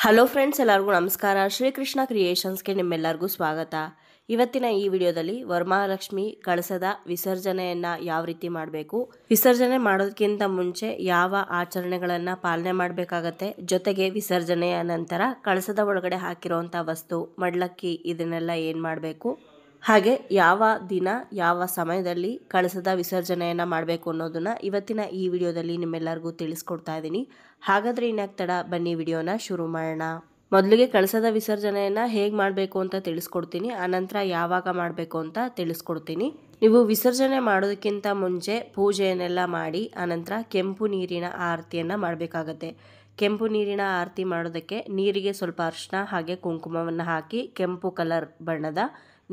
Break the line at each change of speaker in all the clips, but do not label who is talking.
Hello friends, ಎಲ್ಲರಿಗೂ ನಮಸ್ಕಾರ. ಶ್ರೀಕೃಷ್ಣ ಕ್ರಿಯೇಷನ್ಸ್ಗೆ ನಿಮ್ಮೆಲ್ಲರಿಗೂ ಸ್ವಾಗತ. ಇವತ್ತಿನ ಈ ವಿಡಿಯೋದಲ್ಲಿ ವರಮಹಾಲಕ್ಷ್ಮಿ ಕಳಸದ ವಿಸರ್ಜನೆಯನ್ನು ಯಾವ ರೀತಿ ಮಾಡಬೇಕು, ವಿಸರ್ಜನೆ ಮಾಡೋದಕ್ಕಿಂತ ಮುಂಚೆ ಯಾವ ಆಚರಣೆಗಳನ್ನು ಪಾಲನೆ ಮಾಡಬೇಕಾಗತ್ತೆ, ಜೊತೆಗೆ ವಿಸರ್ಜನೆಯ ನಂತರ ಕಳಸದ ಒಳಗಡೆ ಹಾಕಿರೋವಂಥ ವಸ್ತು ಮಡ್ಲಕ್ಕಿ ಇದನ್ನೆಲ್ಲ ಏನು ಮಾಡಬೇಕು, ಹಾಗೆ ಯಾವ ದಿನ ಯಾವ ಸಮಯದಲ್ಲಿ ಕಳಸದ ವಿಸರ್ಜನೆಯನ್ನು ಮಾಡಬೇಕು ಅನ್ನೋದನ್ನ ಇವತ್ತಿನ ಈ ವಿಡಿಯೋದಲ್ಲಿ ನಿಮ್ಮೆಲ್ಲರಿಗೂ ತಿಳಿಸ್ಕೊಡ್ತಾ ಇದ್ದೀನಿ. ಹಾಗಾದರೆ ಇನ್ಯಾಕೆ ತಡ, ಬನ್ನಿ ವಿಡಿಯೋನ ಶುರು ಮಾಡೋಣ. ಮೊದಲಿಗೆ ಕಳಸದ ವಿಸರ್ಜನೆಯನ್ನು ಹೇಗೆ ಮಾಡಬೇಕು ಅಂತ ತಿಳಿಸ್ಕೊಡ್ತೀನಿ, ಆನಂತರ ಯಾವಾಗ ಮಾಡಬೇಕು ಅಂತ ತಿಳಿಸ್ಕೊಡ್ತೀನಿ. ನೀವು ವಿಸರ್ಜನೆ ಮಾಡೋದಕ್ಕಿಂತ ಮುಂಚೆ ಪೂಜೆಯನ್ನೆಲ್ಲ ಮಾಡಿ ಆನಂತರ ಕೆಂಪು ನೀರಿನ ಆರತಿಯನ್ನು ಮಾಡಬೇಕಾಗತ್ತೆ. ಕೆಂಪು ನೀರಿನ ಆರತಿ ಮಾಡೋದಕ್ಕೆ ನೀರಿಗೆ ಸ್ವಲ್ಪ ಅರಿಶಿನ ಹಾಗೆ ಕುಂಕುಮವನ್ನು ಹಾಕಿ ಕೆಂಪು ಕಲರ್ ಬಣ್ಣದ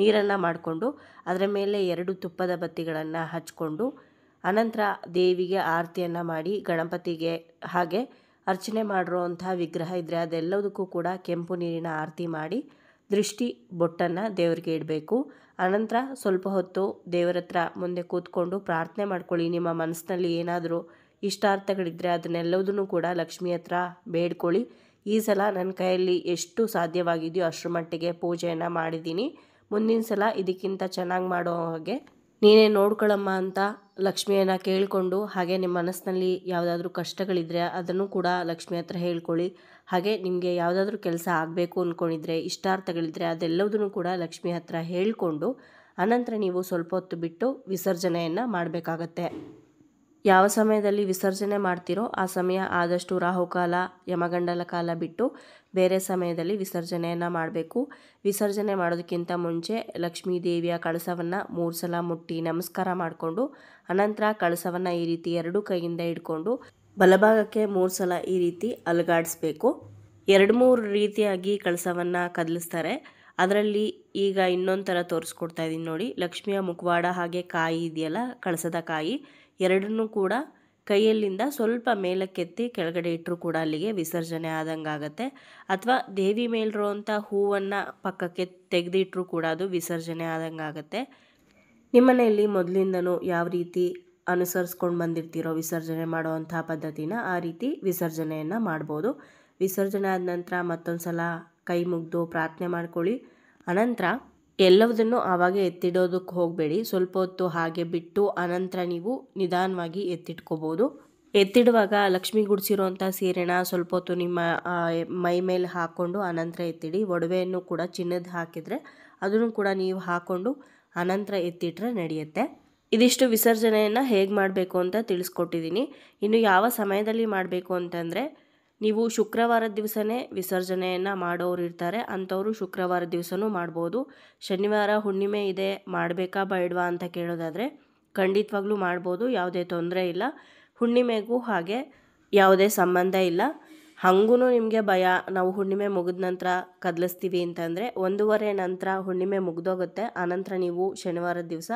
ನೀರನ್ನು ಮಾಡಿಕೊಂಡು ಅದರ ಮೇಲೆ 2 ತುಪ್ಪದ ಬತ್ತಿಗಳನ್ನು ಹಚ್ಕೊಂಡು ಅನಂತರ ದೇವಿಗೆ ಆರತಿಯನ್ನು ಮಾಡಿ ಗಣಪತಿಗೆ ಹಾಗೆ ಅರ್ಚನೆ ಮಾಡಿರುವಂಥ ವಿಗ್ರಹ ಇದ್ದರೆ ಅದೆಲ್ಲದಕ್ಕೂ ಕೂಡ ಕೆಂಪು ನೀರಿನ ಆರತಿ ಮಾಡಿ ದೃಷ್ಟಿ ಬೊಟ್ಟನ್ನು ದೇವರಿಗೆ ಇಡಬೇಕು. ಅನಂತರ ಸ್ವಲ್ಪ ಹೊತ್ತು ದೇವರ ಹತ್ರ ಮುಂದೆ ಕೂತ್ಕೊಂಡು ಪ್ರಾರ್ಥನೆ ಮಾಡ್ಕೊಳ್ಳಿ. ನಿಮ್ಮ ಮನಸ್ಸಿನಲ್ಲಿ ಏನಾದರೂ ಇಷ್ಟಾರ್ಥಗಳಿದ್ದರೆ ಅದನ್ನೆಲ್ಲದನ್ನು ಕೂಡ ಲಕ್ಷ್ಮಿ ಹತ್ರ ಬೇಡ್ಕೊಳ್ಳಿ. ಈ ಸಲ ನನ್ನ ಕೈಯಲ್ಲಿ ಎಷ್ಟು ಸಾಧ್ಯವಾಗಿದೆಯೋ ಅಷ್ಟರ ಮಟ್ಟಿಗೆ ಪೂಜೆಯನ್ನು ಮಾಡಿದ್ದೀನಿ, ಮುಂದಿನ ಸಲ ಇದಕ್ಕಿಂತ ಚೆನ್ನಾಗಿ ಮಾಡೋ ಹಾಗೆ ನೀನೇ ನೋಡ್ಕೊಳ್ಳಮ್ಮ ಅಂತ ಲಕ್ಷ್ಮಿಯನ್ನು ಕೇಳಿಕೊಂಡು, ಹಾಗೆ ನಿಮ್ಮ ಮನಸ್ಸಿನಲ್ಲಿ ಯಾವುದಾದ್ರೂ ಕಷ್ಟಗಳಿದ್ದರೆ ಅದನ್ನು ಕೂಡ ಲಕ್ಷ್ಮಿ ಹತ್ರ ಹೇಳ್ಕೊಳ್ಳಿ. ಹಾಗೆ ನಿಮಗೆ ಯಾವುದಾದ್ರೂ ಕೆಲಸ ಆಗಬೇಕು ಅಂದ್ಕೊಂಡಿದ್ರೆ, ಇಷ್ಟಾರ್ಥಗಳಿದ್ದರೆ ಅದೆಲ್ಲದನ್ನು ಕೂಡ ಲಕ್ಷ್ಮಿ ಹತ್ರ ಹೇಳಿಕೊಂಡು ಅನಂತರ ನೀವು ಸ್ವಲ್ಪ ಹೊತ್ತು ಬಿಟ್ಟು ವಿಸರ್ಜನೆಯನ್ನು ಮಾಡಬೇಕಾಗತ್ತೆ. ಯಾವ ಸಮಯದಲ್ಲಿ ವಿಸರ್ಜನೆ ಮಾಡ್ತೀರೋ ಆ ಸಮಯ ಆದಷ್ಟು ರಾಹುಕಾಲ ಯಮಗಂಡಲ ಕಾಲ ಬಿಟ್ಟು ಬೇರೆ ಸಮಯದಲ್ಲಿ ವಿಸರ್ಜನೆಯನ್ನು ಮಾಡಬೇಕು. ವಿಸರ್ಜನೆ ಮಾಡೋದಕ್ಕಿಂತ ಮುಂಚೆ ಲಕ್ಷ್ಮೀ ದೇವಿಯ ಕಳಸವನ್ನು 3 ಸಲ ಮುಟ್ಟಿ ನಮಸ್ಕಾರ ಮಾಡಿಕೊಂಡು ಅನಂತರ ಕಳಸವನ್ನು ಈ ರೀತಿ 2 ಕೈಯಿಂದ ಹಿಡ್ಕೊಂಡು ಬಲಭಾಗಕ್ಕೆ 3 ಸಲ ಈ ರೀತಿ ಅಲುಗಾಡಿಸ್ಬೇಕು. 2-3 ರೀತಿಯಾಗಿ ಕಳಸವನ್ನು ಕದಲಿಸ್ತಾರೆ. ಅದರಲ್ಲಿ ಈಗ ಇನ್ನೊಂದು ಥರ ತೋರಿಸ್ಕೊಡ್ತಾ ಇದ್ದೀನಿ ನೋಡಿ. ಲಕ್ಷ್ಮಿಯ ಮುಖವಾಡ ಹಾಗೆ ಕಾಯಿ ಇದೆಯಲ್ಲ, ಕಳಸದ ಕಾಯಿ, ಎರಡನ್ನೂ ಕೂಡ ಕೈಯಲ್ಲಿಂದ ಸ್ವಲ್ಪ ಮೇಲಕ್ಕೆತ್ತಿ ಕೆಳಗಡೆ ಇಟ್ಟರೂ ಕೂಡ ಅಲ್ಲಿಗೆ ವಿಸರ್ಜನೆ ಆದಂಗೆ ಆಗುತ್ತೆ. ಅಥವಾ ದೇವಿ ಮೇಲಿರುವಂಥ ಹೂವನ್ನು ಪಕ್ಕಕ್ಕೆ ತೆಗೆದಿಟ್ಟರೂ ಕೂಡ ಅದು ವಿಸರ್ಜನೆ ಆದಂಗೆ ಆಗುತ್ತೆ. ನಿಮ್ಮನೆಯಲ್ಲಿ ಮೊದಲಿಂದನೂ ಯಾವ ರೀತಿ ಅನುಸರಿಸ್ಕೊಂಡು ಬಂದಿರ್ತೀರೋ ವಿಸರ್ಜನೆ ಮಾಡುವಂಥ ಪದ್ಧತಿನ, ಆ ರೀತಿ ವಿಸರ್ಜನೆಯನ್ನು ಮಾಡ್ಬೋದು. ವಿಸರ್ಜನೆ ಆದ ನಂತರ ಮತ್ತೊಂದು ಸಲ ಕೈ ಮುಗಿದು ಪ್ರಾರ್ಥನೆ ಮಾಡ್ಕೊಳ್ಳಿ. ಅನಂತರ ಎಲ್ಲದನ್ನು ಆವಾಗೆ ಎತ್ತಿಡೋದಕ್ಕೆ ಹೋಗಬೇಡಿ, ಸ್ವಲ್ಪ ಹೊತ್ತು ಹಾಗೆ ಬಿಟ್ಟು ಅನಂತರ ನೀವು ನಿಧಾನವಾಗಿ ಎತ್ತಿಟ್ಕೋಬೋದು. ಎತ್ತಿಡುವಾಗ ಲಕ್ಷ್ಮಿ ಗುಡಿಸಿರೋಂಥ ಸೀರೆನ ಸ್ವಲ್ಪ ಹೊತ್ತು ನಿಮ್ಮ ಮೈ ಮೇಲೆ ಹಾಕ್ಕೊಂಡು ಅನಂತರ ಎತ್ತಿಡಿ. ಒಡವೆಯನ್ನು ಕೂಡ ಚಿನ್ನದ ಹಾಕಿದರೆ ಅದನ್ನು ಕೂಡ ನೀವು ಹಾಕ್ಕೊಂಡು ಅನಂತರ ಎತ್ತಿಟ್ರೆ ನಡೆಯುತ್ತೆ. ಇದಿಷ್ಟು ವಿಸರ್ಜನೆಯನ್ನು ಹೇಗೆ ಮಾಡಬೇಕು ಅಂತ ತಿಳಿಸ್ಕೊಟ್ಟಿದ್ದೀನಿ. ಇನ್ನು ಯಾವ ಸಮಯದಲ್ಲಿ ಮಾಡಬೇಕು ಅಂತಂದರೆ, ನೀವು ಶುಕ್ರವಾರದ ದಿವಸನೇ ವಿಸರ್ಜನೆಯನ್ನು ಮಾಡೋರು ಇರ್ತಾರೆ, ಅಂಥವರು ಶುಕ್ರವಾರ ದಿವಸನೂ ಮಾಡ್ಬೋದು. ಶನಿವಾರ ಹುಣ್ಣಿಮೆ ಇದೆ, ಮಾಡಬೇಕಾ ಬೇಡವಾ ಅಂತ ಕೇಳೋದಾದರೆ ಖಂಡಿತವಾಗ್ಲೂ ಮಾಡ್ಬೋದು, ಯಾವುದೇ ತೊಂದರೆ ಇಲ್ಲ. ಹುಣ್ಣಿಮೆಗೂ ಹಾಗೆ ಯಾವುದೇ ಸಂಬಂಧ ಇಲ್ಲ. ಹಾಗೂ ನಿಮಗೆ ಭಯ, ನಾವು ಹುಣ್ಣಿಮೆ ಮುಗಿದ ನಂತರ ಕದಲಿಸ್ತೀವಿ ಅಂತಂದರೆ 1:15 ನಂತರ ಹುಣ್ಣಿಮೆ ಮುಗಿದೋಗುತ್ತೆ. ಆನಂತರ ನೀವು ಶನಿವಾರದ ದಿವಸ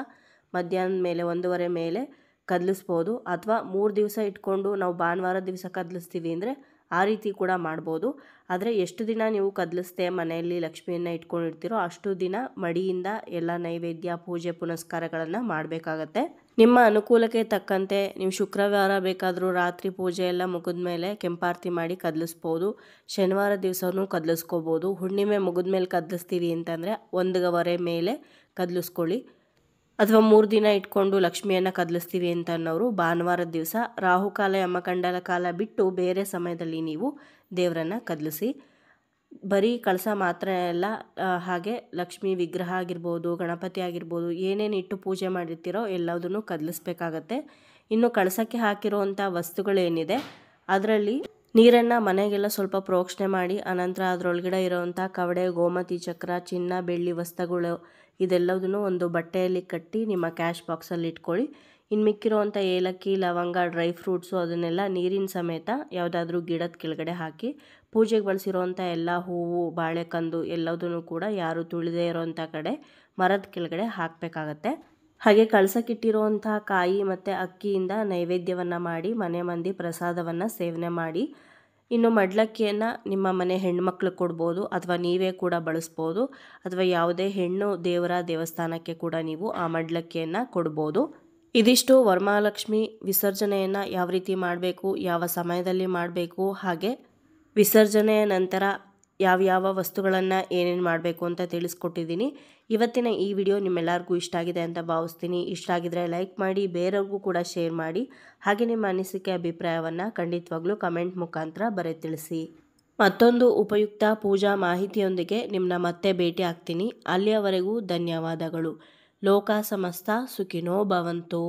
ಮಧ್ಯಾಹ್ನದ ಮೇಲೆ 1:15 ಮೇಲೆ ಕದಲಿಸ್ಬೋದು. ಅಥವಾ 3 ದಿವಸ ಇಟ್ಕೊಂಡು ನಾವು ಭಾನುವಾರ ದಿವಸ ಕದಲಿಸ್ತೀವಿ ಅಂದರೆ ಆ ರೀತಿ ಕೂಡ ಮಾಡ್ಬೋದು. ಆದರೆ ಎಷ್ಟು ದಿನ ನೀವು ಕದಲಿಸ್ದೆ ಮನೆಯಲ್ಲಿ ಲಕ್ಷ್ಮಿಯನ್ನು ಇಟ್ಕೊಂಡಿರ್ತೀರೋ ಅಷ್ಟು ದಿನ ಮಡಿಯಿಂದ ಎಲ್ಲ ನೈವೇದ್ಯ ಪೂಜೆ ಪುನಸ್ಕಾರಗಳನ್ನು ಮಾಡಬೇಕಾಗತ್ತೆ. ನಿಮ್ಮ ಅನುಕೂಲಕ್ಕೆ ತಕ್ಕಂತೆ ನೀವು ಶುಕ್ರವಾರ ಬೇಕಾದರೂ ರಾತ್ರಿ ಪೂಜೆ ಎಲ್ಲ ಮುಗಿದ ಮೇಲೆ ಕೆಂಪಾರತಿ ಮಾಡಿ ಕದಲಿಸ್ಬೋದು. ಶನಿವಾರ ದಿವಸನೂ ಕದಲಿಸ್ಕೋಬೋದು. ಹುಣ್ಣಿಮೆ ಮುಗಿದ ಮೇಲೆ ಕದಲಿಸ್ತೀವಿ ಅಂತಂದರೆ 1:15 ಮೇಲೆ ಕದಲಿಸ್ಕೊಳ್ಳಿ. ಅಥವಾ 3 ದಿನ ಇಟ್ಕೊಂಡು ಲಕ್ಷ್ಮಿಯನ್ನು ಕದಲಿಸ್ತೀವಿ ಅಂತ ಅನ್ನೋರು ಭಾನುವಾರದ ದಿವಸ ರಾಹುಕಾಲ ಯಮಗಂಡಲ ಕಾಲ ಬಿಟ್ಟು ಬೇರೆ ಸಮಯದಲ್ಲಿ ನೀವು ದೇವರನ್ನು ಕದಲಿಸಿ. ಬರೀ ಕಳಸ ಮಾತ್ರ ಎಲ್ಲ, ಹಾಗೆ ಲಕ್ಷ್ಮಿ ವಿಗ್ರಹ ಆಗಿರ್ಬೋದು, ಗಣಪತಿ ಆಗಿರ್ಬೋದು, ಏನೇನು ಇಟ್ಟು ಪೂಜೆ ಮಾಡಿರ್ತೀರೋ ಎಲ್ಲದನ್ನು ಕದಲಿಸ್ಬೇಕಾಗತ್ತೆ. ಇನ್ನು ಕಳಸಕ್ಕೆ ಹಾಕಿರುವಂಥ ವಸ್ತುಗಳೇನಿದೆ ಅದರಲ್ಲಿ ನೀರನ್ನು ಮನೆಗೆಲ್ಲ ಸ್ವಲ್ಪ ಪ್ರೋಕ್ಷಣೆ ಮಾಡಿ ಅನಂತರ ಅದರೊಳಗಡೆ ಇರೋವಂಥ ಕವಡೆ, ಗೋಮತಿ ಚಕ್ರ, ಚಿನ್ನ, ಬೆಳ್ಳಿ ವಸ್ತುಗಳು ಇದೆಲ್ಲದನ್ನು ಒಂದು ಬಟ್ಟೆಯಲ್ಲಿ ಕಟ್ಟಿ ನಿಮ್ಮ ಕ್ಯಾಶ್ ಬಾಕ್ಸಲ್ಲಿ ಇಟ್ಕೊಳ್ಳಿ. ಇನ್ನು ಮಿಕ್ಕಿರೋವಂಥ ಏಲಕ್ಕಿ, ಲವಂಗ, ಡ್ರೈ ಫ್ರೂಟ್ಸು ಅದನ್ನೆಲ್ಲ ನೀರಿನ ಸಮೇತ ಯಾವುದಾದ್ರೂ ಗಿಡದ ಕೆಳಗಡೆ ಹಾಕಿ, ಪೂಜೆಗೆ ಬಳಸಿರೋವಂಥ ಎಲ್ಲ ಹೂವು, ಬಾಳೆಕಂದು ಎಲ್ಲದನ್ನು ಕೂಡ ಯಾರು ತುಳಿದೇ ಇರೋವಂಥ ಕಡೆ ಮರದ ಕೆಳಗಡೆ ಹಾಕಬೇಕಾಗತ್ತೆ. ಹಾಗೆ ಕಳಸಕ್ಕಿಟ್ಟಿರುವಂಥ ಕಾಯಿ ಮತ್ತು ಅಕ್ಕಿಯಿಂದ ನೈವೇದ್ಯವನ್ನು ಮಾಡಿ ಮನೆ ಮಂದಿ ಪ್ರಸಾದವನ್ನು ಸೇವನೆ ಮಾಡಿ. ಇನ್ನು ಮಡ್ಲಕ್ಕಿಯನ್ನು ನಿಮ್ಮ ಮನೆ ಹೆಣ್ಮಕ್ಳಿಗೆ ಕೊಡ್ಬೋದು, ಅಥವಾ ನೀವೇ ಕೂಡ ಬಳಸ್ಬೋದು, ಅಥವಾ ಯಾವುದೇ ಹೆಣ್ಣು ದೇವರ ದೇವಸ್ಥಾನಕ್ಕೆ ಕೂಡ ನೀವು ಆ ಮಡ್ಲಕ್ಕಿಯನ್ನು ಕೊಡ್ಬೋದು. ಇದಿಷ್ಟು ವರಮಹಾಲಕ್ಷ್ಮಿ ವಿಸರ್ಜನೆಯನ್ನು ಯಾವ ರೀತಿ ಮಾಡಬೇಕು, ಯಾವ ಸಮಯದಲ್ಲಿ ಮಾಡಬೇಕು, ಹಾಗೆ ವಿಸರ್ಜನೆಯ ನಂತರ ಯಾವ ವಸ್ತುಗಳನ್ನು ಏನೇನು ಮಾಡಬೇಕು ಅಂತ ತಿಳಿಸ್ಕೊಟ್ಟಿದ್ದೀನಿ. ಇವತ್ತಿನ ಈ ವಿಡಿಯೋ ನಿಮ್ಮೆಲ್ಲರಿಗೂ ಇಷ್ಟ ಆಗಿದೆ ಅಂತ ಭಾವಿಸ್ತೀನಿ. ಇಷ್ಟ ಆಗಿದ್ರೆ ಲೈಕ್ ಮಾಡಿ, ಬೇರೆಯವ್ರಿಗೂ ಕೂಡ ಶೇರ್ ಮಾಡಿ. ಹಾಗೆ ನಿಮ್ಮ ಅನಿಸಿಕೆ ಅಭಿಪ್ರಾಯವನ್ನು ಖಂಡಿತವಾಗ್ಲೂ ಕಮೆಂಟ್ ಮುಖಾಂತರ ಬರೆದು ತಿಳಿಸಿ. ಮತ್ತೊಂದು ಉಪಯುಕ್ತ ಪೂಜಾ ಮಾಹಿತಿಯೊಂದಿಗೆ ನಿಮ್ಮನ್ನ ಮತ್ತೆ ಭೇಟಿ ಆಗ್ತೀನಿ. ಅಲ್ಲಿಯವರೆಗೂ ಧನ್ಯವಾದಗಳು. ಲೋಕ ಸಮಸ್ತ ಸುಖಿನೋ ಭವಂತು.